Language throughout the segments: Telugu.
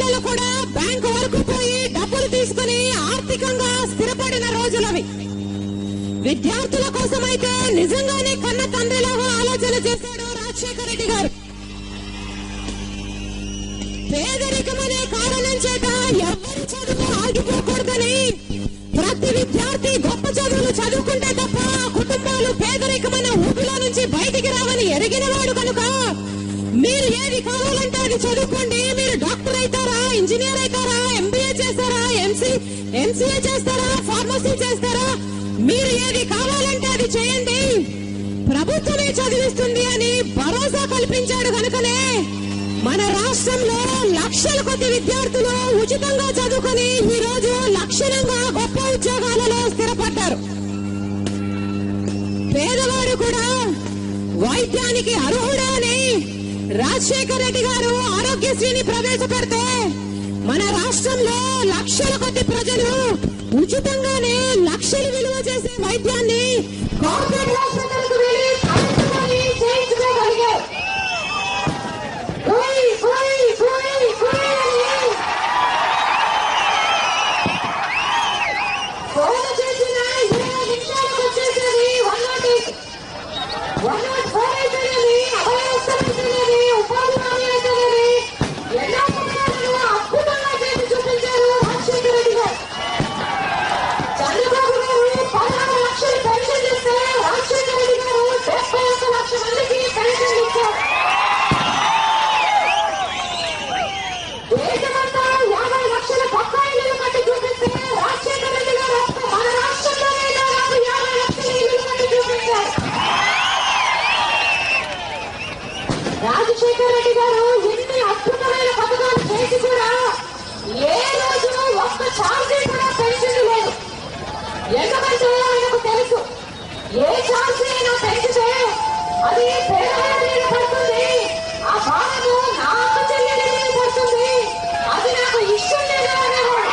పిల్లలు కూడా బ్యాంకు వరకు పోయి డబ్బులు తీసుకుని ఆర్థికంగా స్థిరపడిన రోజులవి. విద్యార్థుల కోసమైతే నిజంగానే కన్న తండ్రిలాగా ఆలోచన చేశాడు రాజశేఖర రెడ్డి గారు. పేదరికమనే కారణం చేత ఎవరి చదువు ఆగిపోకూడదని ప్రతి విద్యార్థి గొప్ప చదువులు చదువుకుంటే తప్ప కుటుంబాలు పేదరికమైన ఊపిలో నుంచి బయటికి రావని ఎరిగిన వాడు కనుక మీరు ఏది కావాలంటే అది చదువుకోండి. మీరు డాక్టర్ అవుతారా, ఇంజనీర్ అవుతారా, ఎంబీఏ చేస్తారా, ఎంసీఏ చేస్తారా, ఫార్మసీ చేస్తారా, మీరు ఏది కావాలంటే అది చేయండి, ప్రభుత్వమే చదివిస్తుంది అని భరోసా కల్పించాడు కనుకనే మన రాష్ట్రంలో లక్షల కొద్ది విద్యార్థులు ఉచితంగా చదువుకొని ఈ రోజు లక్షణంగా గొప్ప ఉద్యోగాలలో స్థిరపడ్డారు. పేదవాడు కూడా వైద్యానికి అర్హుడా అని రాజశేఖర రెడ్డి గారు ఆరోగ్యశ్రీని ప్రవేశపెడితే మన రాష్ట్రంలో లక్షల కొద్ది ప్రజలు ఉచితంగానే లక్షలు విలువ చేసే వైద్యాన్ని కార్పొరేట్ హాస్పిటల్కు వెళ్లి చేయించుకోగలిగారు. ఫోన్ చేసిన 20 నిమిషాలకు వచ్చేసేది 108, 104 అయితేనేది, అభయవస్థలు అయితేనేది, ఉపాధి హామీ అయితేనేది, ఎన్నో పథకాలను అద్భుతంగా చేసి చూపించారు రాజశేఖర రెడ్డి గారు. చంద్రబాబు గారు 16 లక్షలు పెన్షన్ ఇస్తే రాజశేఖర రెడ్డి గారు 71 లక్షల మందికి పెన్షన్ ఇచ్చారు. దేశమంతా 50 లక్షల బకాయిలను కట్టి చూపిస్తే రాజశేఖర రెడ్డి గారు మన రాష్ట్రంలోనే దాదాపు 50 లక్షల ఇల్లు కట్టి చూపించారు. రాజశేఖర రెడ్డి గారు ఎన్ని అద్భుతమైన పథకాలు చేసి కూడా ఏ రోజు ఒక్క ఛాన్సీ కూడా పెంచింది లేదు. ఎందుకంటే ఆయనకు తెలుసు, ఏ ఛాన్సీ అయినా పెంచితే అది పేదవాడి మీద పడుతుంది, ఆ భారము నాకు చెల్లెలి మీద పడుతుంది, అది నాకు ఇష్టం లేదు అనేవాడు.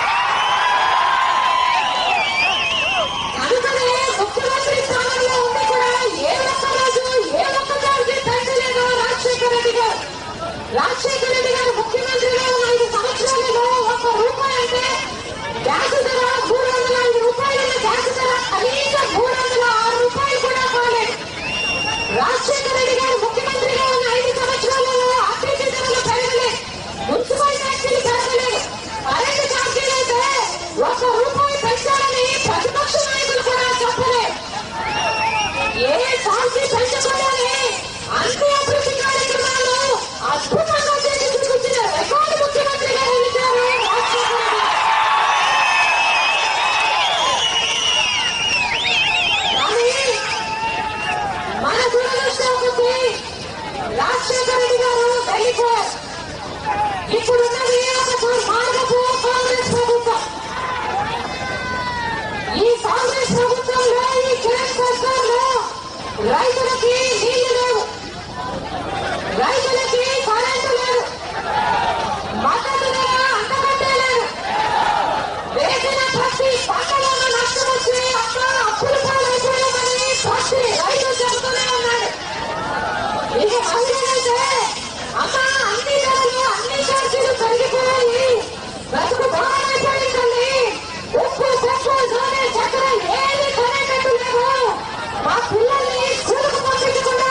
కనుకనే ముఖ్యమంత్రి స్థానంలో ఉండి కూడా ఏ ఒక్క రోజు ఏ ఒక్క ఛాన్సీ పెంచలేదు రాజశేఖర రెడ్డి గారు. రాజశేఖర రెడ్డి గారు ముఖ్యమంత్రిగా ఉన్న 5 సంవత్సరాలలో ₹1 అంటే గ్యాస్ ధర 305 రూపాయల గ్యాస్ ధర కనీసం ₹306 కూడా కాలేదు. రాజశేఖర రెడ్డి గారు ముఖ్యమంత్రిగా ఉన్న 5 సంవత్సరాలలో ఆర్టీసీ ధరలు పెరగలేదు, మున్సిపల్ ట్యాక్సీలు పెరగలేదు, కరెంటు ఛార్జీలు అయితే ₹1 పెంచాలని ప్రతిపక్ష నాయకులు కూడా చెప్పలేదు. ఏ ఛార్జీ పెంచకుండానే అన్ని అభివృద్ధి కార్యక్రమాలు అద్భుతంగా చేసి చూపించిన రికార్డు ముఖ్యమంత్రిగా నిలిచారు రాజశేఖర రెడ్డి. కానీ మన దురదృష్టం కొద్దీ రాజశేఖర రెడ్డి గారు వెళ్ళిపోయారు. ఇప్పుడున్నది ఒక మార్గపు కాంగ్రెస్ ప్రభుత్వం. ఈ కాంగ్రెస్ ప్రభుత్వంలో, ఈ కిరణ్ సర్కార్లో రైతులకి నీళ్లు లేవు, రైతులకి కరెంటు లేదు, మద్దతు ధర అంతకంటే లేదు, వేసిన ప్రతి పంటలోనూ నష్టం వచ్చి అప్పులు పాలైపోయామని ప్రతి రైతు చెబుతూనే ఉన్నాడు. ఇక మహిళలైతే అమ్మ అన్ని ధరలు అన్ని ఛార్జీలు పెరిగిపోయాయి, బ్రతుకు బాగానే ఉప్పు పప్పు నూనె చక్కెర ఏది కొనేటట్టు లేవు, మా పిల్లల్ని స్కూలుకు పంపించకుండా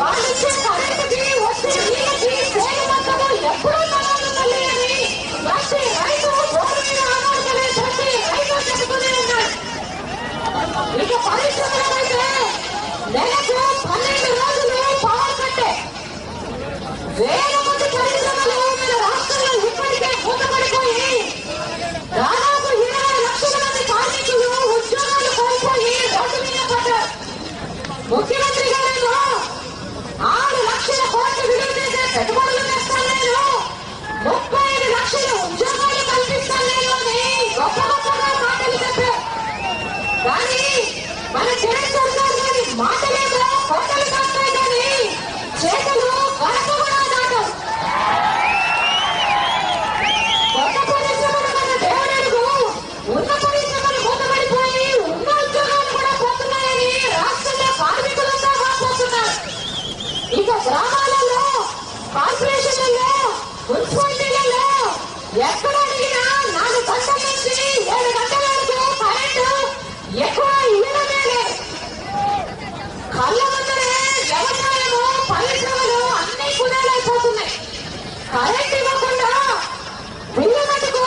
వాళ్ళిచ్చే కరెంటుకి వచ్చే నీళ్ళకి సేవ మొత్తము ఎప్పుడూ తల్లి అని ప్రతి రైతు భూమి మీద ఆధారపడే ప్రతి రైతు చెబుతూనే ఉన్నాడు. ఇక పరిశ్రమలో అయితే నెలకు 12 రోజులు పవర్ కట్టే వేల మంది పరిశ్రమలు మన రాష్ట్రంలో ఇప్పటికే మూతపడిపోయి దాదాపు 20 లక్షల మంది కార్మికులు ఉద్యోగాలు కోల్పోయి రోడ్డు మీద పడ్డారు. ముఖ్యమంత్రి గారేమో 6 లక్షల కోట్లు విలువ చేసే పెట్టుబడులు తెస్తాను నేను, 35 లక్షల ఉద్యోగాలు కల్పిస్తాను నేను అని గొప్ప గొప్పగా మాటలు చెప్పారు. కానీ మన జగన్ సర్కార్ గారి మాటలేమో కోటలు కాస్తాయి కానీ చేతులు గడప కూడా దాటవు. కొత్త పరిశ్రమలు మన దేవుడు ఉన్న పరిశ్రమలు మూతపడిపోయి ఉన్న ఉద్యోగాలు కూడా పోతున్నాయని రాష్ట్రంలో కార్మికులంతా వాపోతున్నారు. ఇక గ్రామాలలో కార్పొరేషన్లలో మున్సిపాలిటీలలో ఎక్కడ అడిగినా 4 గంటల నుంచి 7 గంటల వరకు కరెంటు ఎక్కువ ఇవ్వడమే లేదు. కళ్ళ ముందరే వ్యవసాయము పరిశ్రమలు అన్ని కుదేలైపోతున్నాయి. కరెంట్ ఇవ్వకుండా బిల్లు మటుకు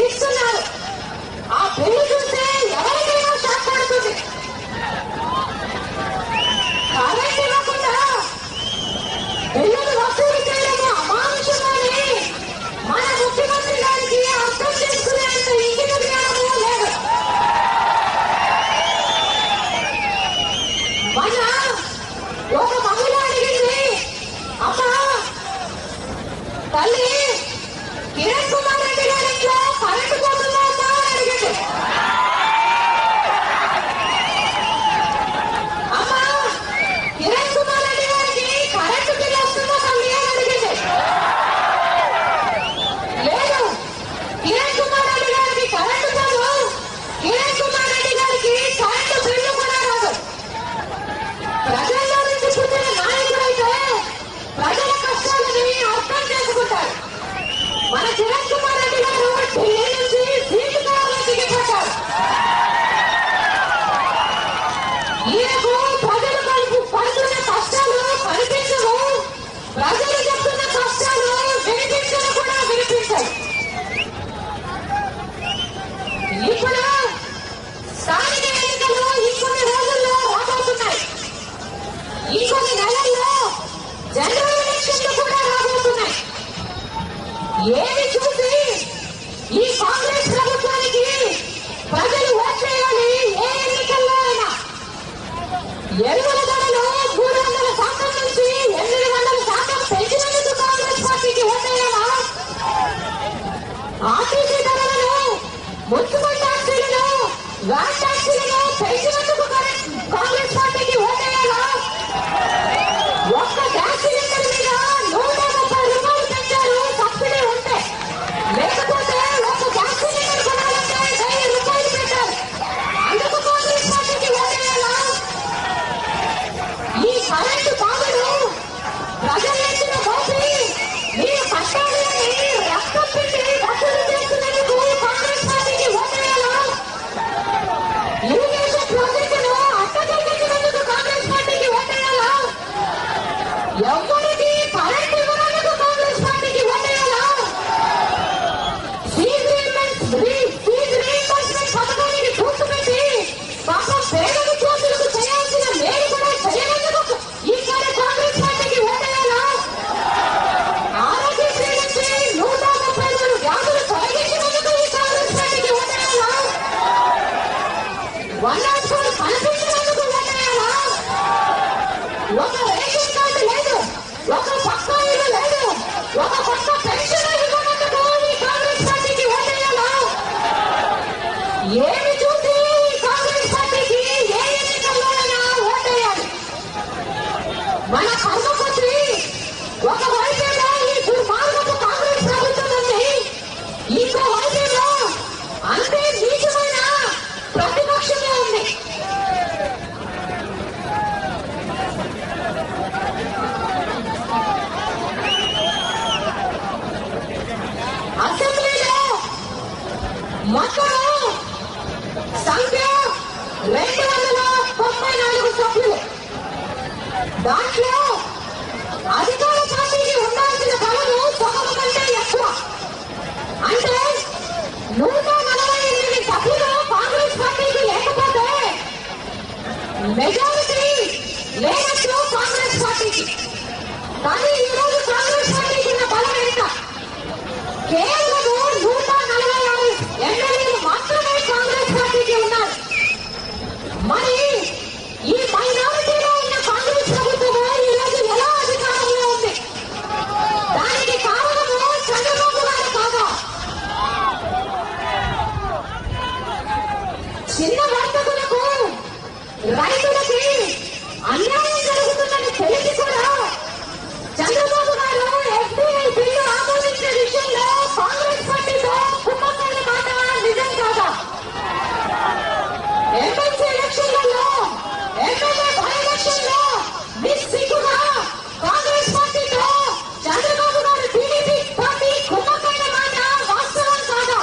ఇస్తున్నారు. ఆ బిల్లు చూస్తే ఎవరికైనా షాక్ పడుతుంది. కరెంట్ ఇవ్వకుండా బిల్లులు వసూలు చేయడము అమానుషమని మన ముఖ్యమంత్రి గారికి అర్థం చేసుకునేంత ఇంగిత జ్ఞానము లేదు. మన ఒక మహిళ అడిగింది, అమ్మా తల్లి కిరణ్ కుమార్ రెడ్డి గారి ఇంట్లో కరెంటు పోతుందా అమ్మా అని అడిగింది. అమ్మా కిరణ్ కుమార్ రెడ్డి గారికి కరెంటు బిల్లు వస్తుందా తల్లి అని అడిగింది. లేదు, కిరణ్ కుమార్ రెడ్డి గారికి కరెంటు పోదు, కిరణ్ కుమార్ రెడ్డి గారికి కరెంటు బిల్లు కూడా రాదు. ప్రజల్లో నుంచి పుట్టిన నాయకుడైతే ప్రజల కష్టాలని అర్థం చేసుకుంటారు. మన కిరణ్ కుమార్ రెడ్డి గారు ఢిల్లీ నుంచి సీటు కావాలని దిగిపోతారు. ఈయనకు ప్రజలు పడుతున్న కష్టాలు కనిపించవు, ప్రజలు చెప్తున్న కష్టాలు వినిపించను కూడా వినిపించవు. ఇప్పుడు స్థానిక ఎన్నికలు ఇంకొన్ని రోజుల్లో రాబోతున్నాయి. ఇంకొన్ని నెలల్లో జనరల్ ఎలక్షన్లు కూడా రాబోతున్నాయి. ఏమి చూసి ఈ కాంగ్రెస్ ప్రభుత్వానికి ప్రజలు ఓట్లేయాలి? ఏ ఎన్నికల్లో అయినా ఎరువుల ధరలు 300 శాతం నుంచి 800 శాతం పెంచినందుకు కాంగ్రెస్ పార్టీకి ఓటేయాలా? ఆర్టీసీ ధరలను, మున్సిపల్ ట్యాక్సీలను, వ్యాన్ ట్యాక్సీలను పెంచినందుకు కాంగ్రెస్ పార్టీకి ఓటేయాలా? ఒక్క గ్యాస్ సిలిండర్ మీద 130 రూపాయలు పెంచారు సబ్సిడీ ఉంటే, లేకపోతే ఒక గ్యాస్ సిలిండర్ కొనాలంటే 1000 రూపాయలు పెట్టారు. అందుకు కాంగ్రెస్ పార్టీకి ఓటేయాలా? ఈ కరెంటు బాధలు ప్రజలెత్తిన మోపి మీరు కష్టాలని రక్తం పెట్టి వసూలు చేస్తున్నందుకు కాంగ్రెస్ పార్టీకి ఓటేయాలా? ఇరిగేషన్ ప్రాజెక్టును అడ్డగించినందుకు కాంగ్రెస్ పార్టీకి ఓటేయాలా? ఎవరికి కరెంట్ ఇవ్వడానికి కాంగ్రెస్ పార్టీకి ఓటేయాలా? ఫీజు రీయింబర్స్మెంట్ పథకానికి గుర్తుపెట్టి పాపం పేదల చేతులకు చేయాల్సిన మేలు కూడా చేయనందుకు ఈసారి కాంగ్రెస్ పార్టీకి ఓటేయాలా? ఆరోగ్యశ్రీ నుంచి 133 వ్యాధులు తొలగించినందుకు ఈ కాంగ్రెస్ పార్టీకి ఓటేయాలా? 104 కల్పించినందుకు ఓటేయాలా? ఒక రేషన్ కార్డు లేదు, ఒక పక్కా ఇల్లు లేదు, ఒక పక్క పెన్షన్ ఇవ్వనందుకు ఈ కాంగ్రెస్ పార్టీకి ఓటేయాలా? ఏమి చూసి ఈ కాంగ్రెస్ పార్టీకి ఏ ఎన్నికల్లోనైనా ఓటేయాలి? మన కర్మపత్రి ఒక వైద్యంలో ఈ దుర్మార్గపు కాంగ్రెస్ ప్రభుత్వం ఉంది, ఇంకో వైద్యంలో అంతే నీచమైన ప్రతిపక్షంలో ఉంది. అసెంబ్లీలో మొత్తం సంఖ్య 294 సభ్యులు. దాంట్లో అధికార పార్టీకి ఉండాల్సిన బలము సగం కంటే ఎక్కువ. అంటే 148 సభ్యులు కాంగ్రెస్ పార్టీకి లేకపోతే మెజారిటీ లేనట్లు కాంగ్రెస్ పార్టీకి. కానీ ఈరోజు కాంగ్రెస్ పార్టీకి ఉన్న బలం ఎంత? కేవలం 146 ఎమ్మెల్యేలు మాత్రమే కాంగ్రెస్ పార్టీకి ఉన్నారు. మరి ఈ మైనారిటీలో ఉన్న కాంగ్రెస్ ప్రభుత్వము ఈరోజు ఎలా అధికారంలో ఉంది? దానికి కారణము చంద్రబాబు గారు కాదా? చిన్న వర్తకులకు, రైతులకి అన్యాయం జరుగుతుందని తెలిసి కూడా చంద్రబాబు గారు ఎఫ్డీఐ బిల్లు ఆమోదించే విషయంలో కాంగ్రెస్ పార్టీతో కుమ్మక్కైన మాట నిజం కాదా? ఎమ్మెల్సీ ఎలక్షన్లలో, ఎమ్మెల్యే బై ఎలక్షన్లో నిస్సిగ్గుగా కాంగ్రెస్ పార్టీతో చంద్రబాబు గారు టీడీపీ పార్టీ కుమ్మక్కైన మాట వాస్తవం కాదా?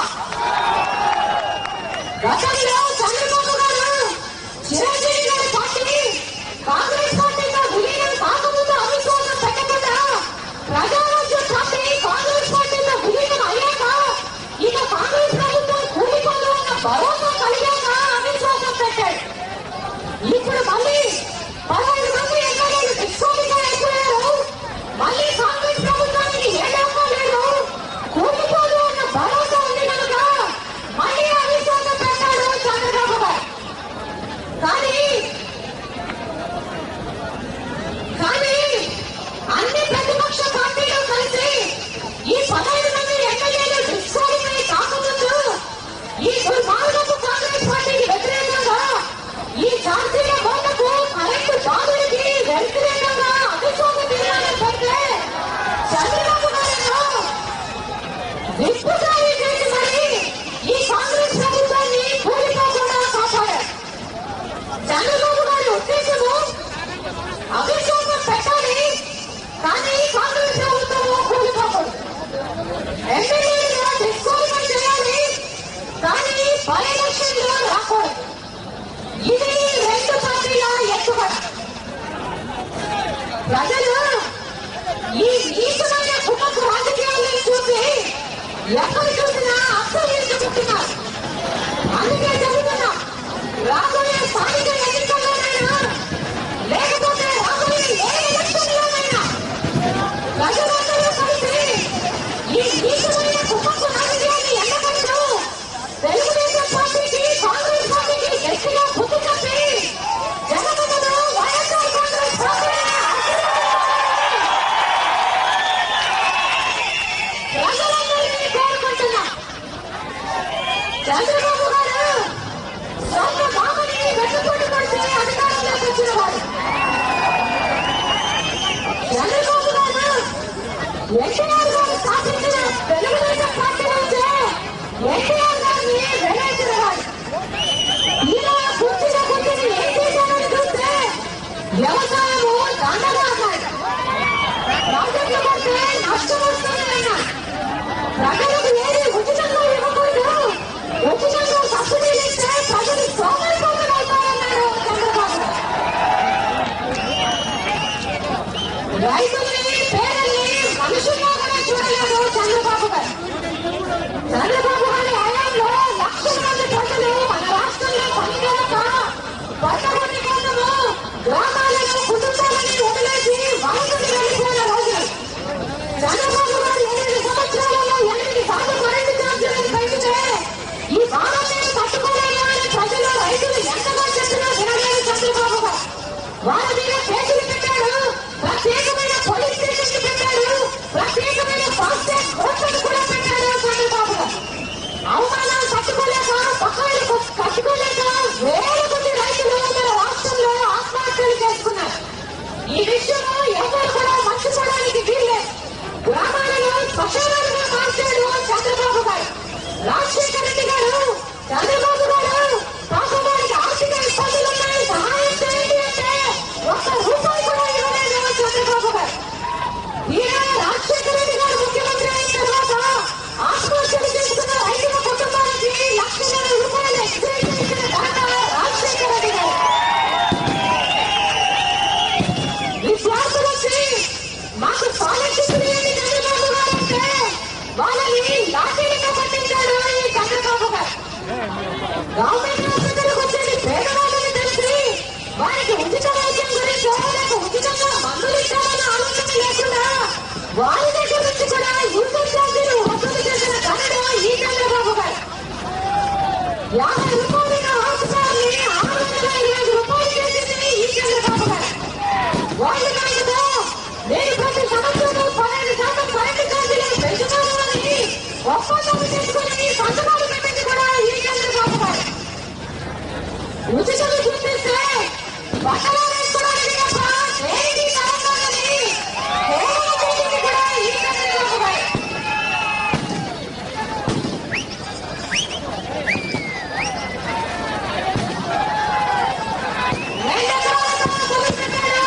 గతంలో చంద్రబాబు గారు చిరంజీవి గారి పార్టీ కాంగ్రెస్ పార్టీలో విలీనం కాకముందు అవిశ్వాసం పెట్టకుండా ప్రజారాజ్య పార్టీ కాంగ్రెస్ పార్టీలో విలీనం అయ్యాక ఇక కాంగ్రెస్ ప్రభుత్వం కూలిపోలు ఉన్న భరోసా కలిగాక అవిశ్వాసం పెట్టాడు. ఇప్పుడు మళ్ళీ 15 మంది ఎమ్మెల్యేలు డిస్కోలిగా అయిపోయారు. మళ్ళీ కాంగ్రెస్ ప్రభుత్వానికి ఏ డబ్బా లేదు, కూలిపోలు ఉన్న భరోసా ఉంది కనుక మళ్ళీ అవిశ్వాసం పెట్టాడు చంద్రబాబు గారు. కానీ అన్ని ప్రతిపక్ష పార్టీలు కలిసి ఈ 15 మంది ఎమ్మెల్యేలు డిస్క్వాలిఫై కాకముందు ఈ దుర్మార్గపు కాంగ్రెస్ పార్టీకి వ్యతిరేకంగా, ఈ జాతీయ ఓటకు కరెంటు బాధలకి వ్యతిరేకంగా అవిశ్వాస తీర్మానం పెడితే చంద్రబాబు గారు విప్పుదారి చేసి మరి ఈ కాంగ్రెస్ ప్రభుత్వాన్ని కూలిపోకుండా కాపాడారు. చంద్రబాబు గారి ఉద్దేశము అవిశ్వాసం పెట్టాలి, కానీ కాంగ్రెస్ ప్రభుత్వం కూలిపోకూడదు. ఎమ్మెల్యేలుగా డిస్క్వాలిఫై చేయాలి, కానీ బై ఎలక్షన్ లో రాకూడదు. ఇది 2 పార్టీల ఎత్తుగడ. ప్రజలు ఈ నీచమైన కుటుంబ రాజకీయాలను చూసి ఎక్కడ చూసినా అసహించుకుంటున్నారు. అందుకే చెబుతున్నా, రాబోయే స్థానిక ఎన్నికల్లోనైనా లేకపోతే రాబోయే ఏ ఎలక్షన్లోనైనా ప్రజలందరూ కలిసి ఈ నీచమైన కుటుంబ రాజకీయాన్ని ఎన్నకట్టు తెలుగుదేశం పార్టీకి, కాంగ్రెస్ పార్టీకి గట్టిగా బుద్ధి చెప్పి జనగణను వైఎస్ఆర్ కాంగ్రెస్ పార్టీ ప్రజలందరినీ కోరుకుంటున్నా. చంద్రబాబు గారు సొంత బాబుని వెతుక్కుంటూ పడితే అధికారంలోకి వచ్చిన వాడు. చంద్రబాబు గారు ఎన్టీఆర్ గారు స్థాపించిన తెలుగుదేశం పార్టీ నుంచే ఎన్టీఆర్ గారిని వెలేసిన వాడు. ఈయన కూర్చున్న కూర్చుని ఏం చేశారని చూస్తే వ్యవసాయము దండగా అన్నాడు. ప్రాజెక్టులు పడితే నష్టం వస్తుందన్న ప్రజలకు ఏది ఉచితంగా ఇవ్వకూడదు, ఉచితంగా సబ్సిడీలు ఇస్తే ప్రజలు సోమరిపోతులు అవుతారన్నాడు చంద్రబాబు. రైతుల్ని, పేదల్ని మనుషుల్లో కూడా చూడలేదు చంద్రబాబు గారు. చంద్రబాబు గారి హయాంలో లక్షల మంది ప్రజలు మన రాష్ట్రంలో పనిచేయక పట్టభూమి కోసము గ్రామాలను, కుటుంబాలని వదిలేసి వలసకి వెళ్ళిపోయిన రోజులు. చంద్రబాబు గారు 8 సంవత్సరాలలో 8 సార్లు కరెంటు ఛార్జీలను పెంచితే ఈ భారతీయ తట్టుకోలేని అని ప్రజలు, రైతులు ఎంతగా చెప్పినా వినలేదు చంద్రబాబు గారు. వారి మీద కేసులు పెట్టాడు, ప్రత్యేకమైన పోలీస్ స్టేషన్ పెట్టాడు, ప్రత్యేకమైన ఫాస్టాగ్ కోర్టును కూడా పెట్టాడు చంద్రబాబు గారు. అవమానాలు తట్టుకోలేక, బకాయిలు కట్టుకోలేక వేల మంది రైతులు మన రాష్ట్రంలో ఆత్మహత్యలు చేసుకున్నారు. ఈ విషయంలో ఎవరు కూడా మర్చిపోవడానికి వీల్లేదు. గ్రామాలను శ్మశానాలుగా మార్చాడు చంద్రబాబు గారు. రాజశేఖర రెడ్డి గారు, చంద్రబాబు గారు పాపం వారికి ఆర్థిక ఇబ్బందులు ఉన్నాయి, సహాయం చేయండి అంటే ఒక్క రూపాయి కూడా ఇవ్వలేదు చంద్రబాబు గారు. ఈయన రాజశేఖర రెడ్డి గారు ముఖ్యమంత్రి అయిన తర్వాత ఆత్మహత్యలు చేసుకున్న రైతుల కుటుంబానికి 1,00,000 రూపాయలు ఎక్స్గ్రేషన్ ఇచ్చిన ఘనత రాజశేఖర వాళ్ళు నాయకుడు నేను ప్రతి సంవత్సరం 12% కరెంటు ఛార్జీలను పెంచుతాను అని ఒప్పందం తీసుకుని సంతకాలు పెట్టింది కూడా ఈ చంద్రబాబు గారు. ఉచితలు చూపిస్తే బట్టలు వేసుకోవడానికి తప్ప దేనికి తెలంగాణని కేవలం చేసింది కూడా ఈ చంద్రబాబు గారు.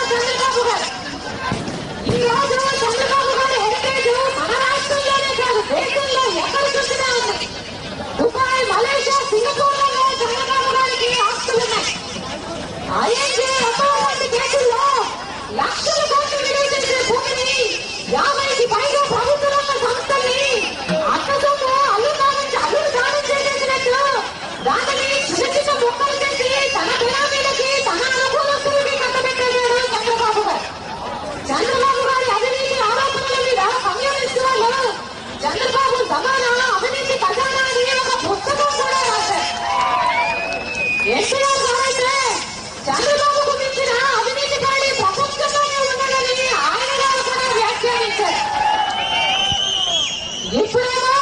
చంద్రబాబు గారు ఈ రోజు చంద్రబాబు గారి హెరిటేజ్ మన రాష్ట్రంలోనే కాదు దేశంలో ఎక్కడ చూసినా ఉంది. దుబాయ్, మలేషియా, సింగపూర్లలో చంద్రబాబు గారికి ఆస్తులున్నాయి. ఐఎన్జీ వంటి కేసుల్లో లక్షల కోట్లు విలువ చేసే భూమిని 50కి పైగా ప్రభుత్వ రంగ సంస్థల్ని అక్కసొమ్ము అల్లు దానం చేసేసినట్టు దానిని చిన్న చిన్న మొక్కలు చేసి తన బినామీలకి తన అనుకూలస్తులకి కట్టబెట్టాడు చంద్రబాబు గారు. చంద్రబాబు గారి అవినీతి ఆరోపణల మీద కమ్యూనిస్టు వాళ్ళు చంద్రబాబు జమానా అవినీతి ఖజానా అని ఒక పుస్తకం కూడా రాశారు. ఎన్టీఆర్ గారైతే చంద్రబాబుకు మించిన అవినీతికారి ప్రపంచంలోనే ఉన్నదని ఆయన గారు కూడా వ్యాఖ్యానించారు. ఇప్పుడేమో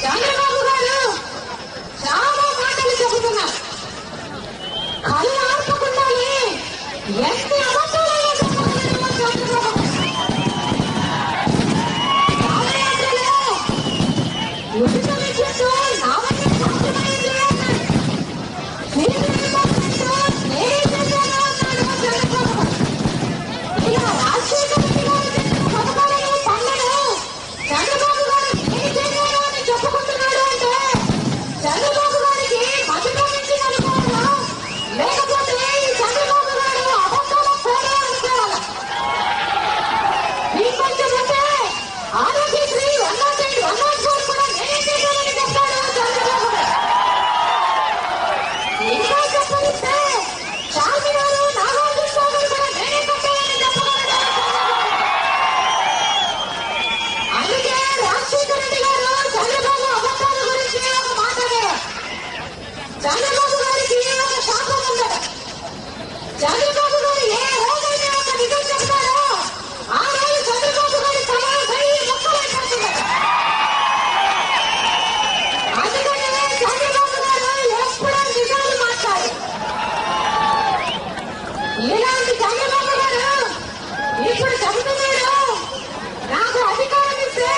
చంద్రబాబు గారు చాలా మాటలు చెబుతున్నారు. కళ్ళు ఆర్పకుండానే ఎన్ని అబద్ధాలైనా చెప్పగలరు చంద్రబాబు. పాదయాత్రలో ఉచిత విద్యుత్తు నా వద్ద సాధ్యమైంది అన్నాడు. ఇలా రాజశేఖర రెడ్డి గారు చేసిన పథకాలను పనులను చంద్రబాబు గారు ఏం చేశారు అని చెప్పుకుంటున్నాడు అంటే చంద్రబాబు గారికి మతిపోయించి అనుకోవాలా లేకపోతే ఈ చంద్రబాబు గారు అబద్ధాల పోలే అనుకోవాలా. ఇంకొంచెం ఉంటే ఆరోగ్యశ్రీ 108, 104 కూడా నేనే చేశానని చెప్తాడు చంద్రబాబు గారు. ఇంకా చెప్పనిస్తే చార్మినారు, నాగార్జున సాగర్ కూడా నేనే కట్టాలని చెప్పగలడు. అందుకే రాజశేఖర రెడ్డి గారు చంద్రబాబు అబద్ధాల గురించి ఒక మాట్లాడారు. చంద్రబాబు గారికి ఒక శాపం ఉందట. చంద్రబాబు గారు ఏ రోజైతే ఒక నిజం చెప్తారో ఆ రోజు చంద్రబాబు గారి సమాధి ముక్కలైపోతుందట. అందుకనే చంద్రబాబు గారు ఎప్పుడూ నిజాలు మాట్లాడారు. ఇలాంటి చంద్రబాబు గారు ఇప్పుడు చెబుతున్నాడు నాకు అధికారం ఇస్తే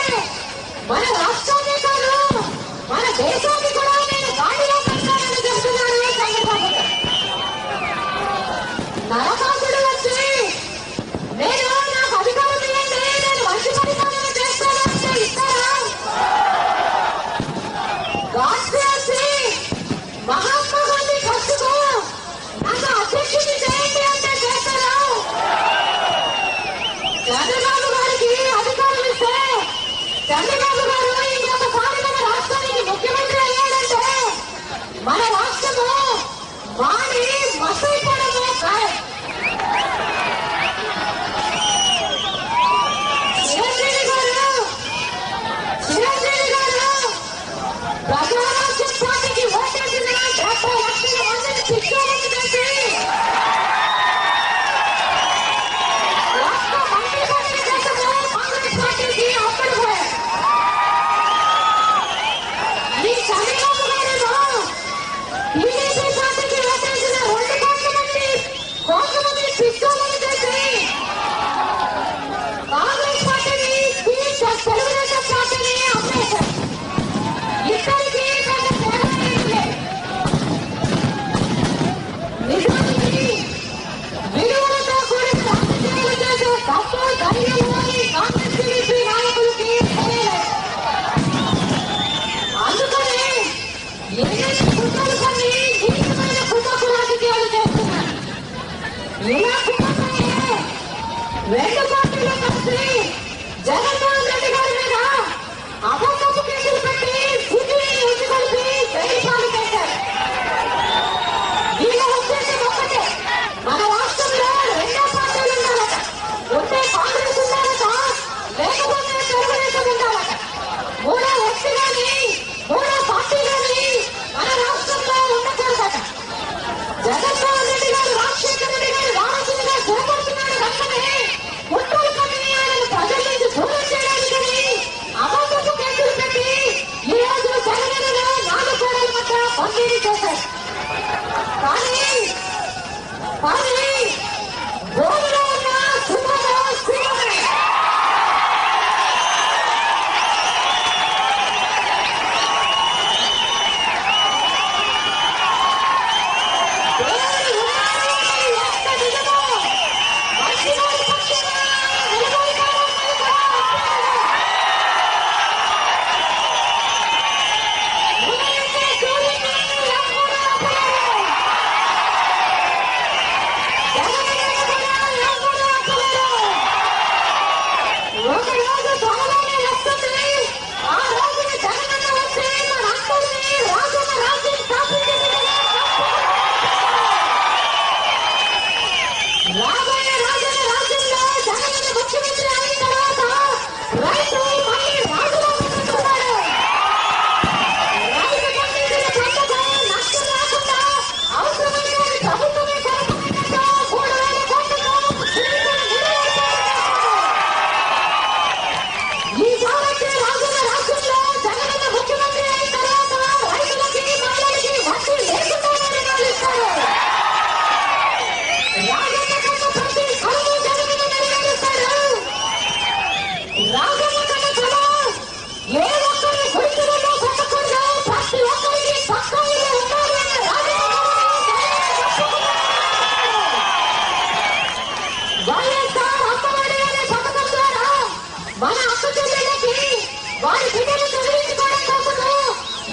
మన రాష్ట్రాన్ని కాదు మన దేశాన్ని కూడా నేను గాడిలో పెడతానని చెబుతున్నాడు చంద్రబాబు గారు. నరకాసుడు వచ్చి నేను నాకు అధికారం ఇవ్వండి నేను మంచి పరిపాలన చేస్తాను అంటే ఇస్తారా? గాడ్సే వచ్చి మహాత్మా గాంధీ ఖర్చుకు నాకు అధ్యక్షుడిని చేయండి అంటే చేస్తారా? చంద్రబాబు గారికి అధికారం ఇస్తే చంద్రబాబు గారు ఇంకొకసారి మన రాష్ట్రానికి ముఖ్యమంత్రి అయ్యాడంటే మన రాష్ట్రము మాని మసైపోవడమే ఖాయం. చిరంజీవి గారు ప్రజారాజ్యం పార్టీకి ఓటేసిన 70 లక్షల మందిని శిక్షాముక్తి చేసి రాష్ట్ర మంత్రి పదవి కోసము కాంగ్రెస్ పార్టీకి అప్పడిపోయారు. ఈ చంద్రబాబు గారేమో టీడీపీ పార్టీకి ఓటేసిన 2 కోట్ల మంది శిక్షాముక్తి చేసి కాంగ్రెస్ పార్టీని తెలుగుదేశం పార్టీని అమ్మేశారు. ఇద్దరికి పెద్ద తేడా ఏమీ లేదు. నిజానికి విలువలతో కూడిన రాజకీయాలు చేసే తప్పు ధైర్యం అని కాంగ్రెస్ టీడీపీ నాయకులకి తెలియలేదు. అందుకని ఎన్ని కుట్రలు పని నీచమైన కుటుంబ రాజకీయాలు చేస్తున్నారు. ఇలా కుటుంబమే 2 పార్టీలు కలిసి జగన్మోహన్ రెడ్డి గారి మీద అబద్ధపు కేసులు పెట్టి సిబిఐని ఉచికొల్పి జైలు పాలు చేశారు. వీళ్ళ ఉద్దేశం ఒక్కటే మన రాష్ట్రంలో 2 పార్టీలు ఉండాలట. ఉంటే కాంగ్రెస్ ఉండాలట లేకపోతే తెలుగుదేశం ఉండాలట. 3వ వ్యక్తి కానీ 3వ పార్టీ కానీ మన రాష్ట్రంలో ఉండకూడదట. జగన్మోహన్ రెడ్డి గారు రాజశేఖర రెడ్డి గారు వారసులుగా చేపడుతున్నాడు వారి బిడ్డలు చదివించుకోవడం కోసము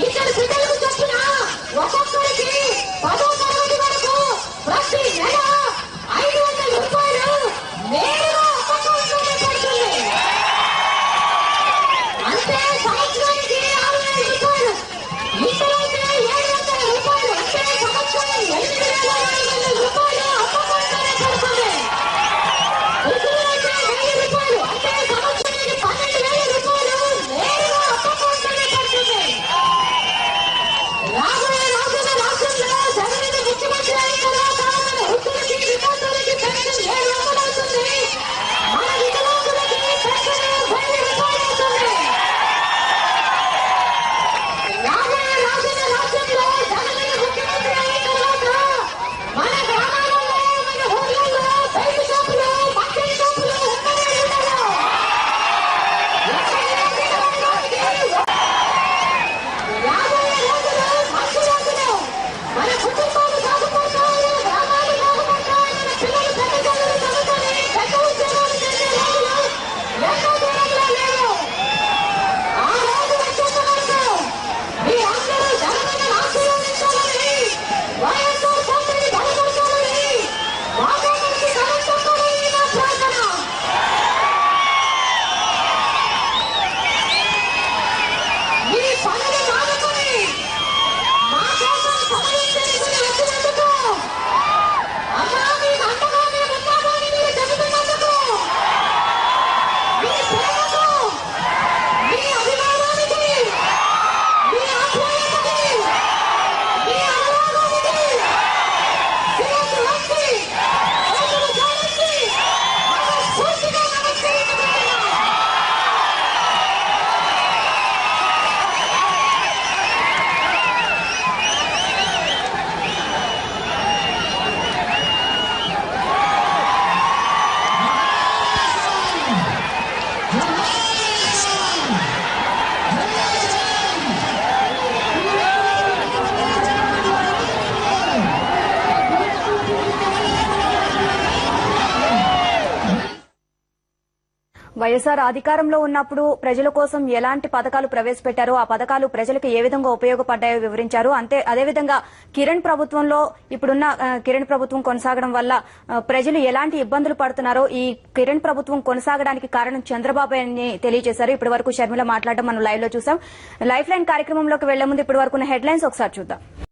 ఇద్దరు బిడ్డలకు చొప్పున ఒక్కొక్కరికి 10వ తరగతి వరకు ప్రతి నెల 500 రూపాయలు నేరుగా అకౌంట్లోనే పడుతుంది. అంటే సంవత్సరానికి 6000 రూపాయలు, ఇద్దరైతే 700 రూపాయలు, అంటే సంవత్సరం 8,400 రూపాయలు అకౌంట్లోనే పడుతుంది. ముగ్గురైతే 1000 రూపాయలు, అంటే సంవత్సరానికి 12,000 రూపాయలు నేరుగా అకౌంట్లోనే పడుతుంది. రాబోయే రోజుల రాష్ట్రంలో జగన్ ముఖ్యమంత్రి అయిన తర్వాత మన వృద్ధులకి వికలాంగులకి పెన్షన్ 700 అవుతుంది. మన వికలాంగులకి పెన్షన్ 1000 రూపాయలు అవుతుంది. రాబోయే రోజుల రాష్ట్రంలో జగన్ ముఖ్యమంత్రి అయిన తర్వాత మన గ్రామాలలో మన ఊర్లలో బైక్ షాపులు మట్టి షాపులు ఉండనే ఉండవు. రాబోయే రోజులు మంచి రోజులు. మన కుటుంబాలు బాగుపడతాయి, గ్రామాలు బాగుపడతాయి, మన పిల్లలు పెద్ద చదువులు చదువుకొని పెద్ద ఉద్యోగాలు చేసే రోజులు ఎన్నో దూరంలో లేవు. ఆ రోజు వచ్చేంత వరకు మీరందరూ జగనన్న ఆశీర్వదించాలని, వైఎస్ఆర్ పార్టీని బలపరచాలని, వాతావరణానికి కరెంట్ నా ప్రార్థన. మీ పనులు మానుకొని మా కోసం సమయం తీసుకుని వచ్చినందుకు, అమ్మా మీకు అండగా మేము ఉన్నామని మీరు చెబుతున్నందుకు, మీ ప్రేమకు, మీ అభిమానానికి, మీ ఆప్యాయతకి, మీ అనురాగానికి శిరస్సు వంచి, చేతులు జోడించి మనస్ఫూర్తిగా నమస్కరించుకుంటున్నాం. వైఎస్ఆర్ అధికారంలో ఉన్నప్పుడు ప్రజల కోసం ఎలాంటి పథకాలు ప్రవేశపెట్టారో, ఆ పథకాలు ప్రజలకు ఏ విధంగా ఉపయోగపడ్డాయో వివరించారు. అదేవిధంగా కిరణ్ ప్రభుత్వంలో ఇప్పుడున్న కిరణ్ ప్రభుత్వం కొనసాగడం వల్ల ప్రజలు ఎలాంటి ఇబ్బందులు పడుతున్నారో, ఈ కిరణ్ ప్రభుత్వం కొనసాగడానికి కారణం చంద్రబాబు అని తెలియజేశారు. ఇప్పటి వరకు షర్మిల మాట్లాడడం మనం లైవ్ లో చూసాం. లైఫ్ లైన్ కార్యక్రమంలోకి వెళ్లే ముందు ఇప్పటి వరకు హెడ్ లైన్స్ ఒకసారి చూద్దాం.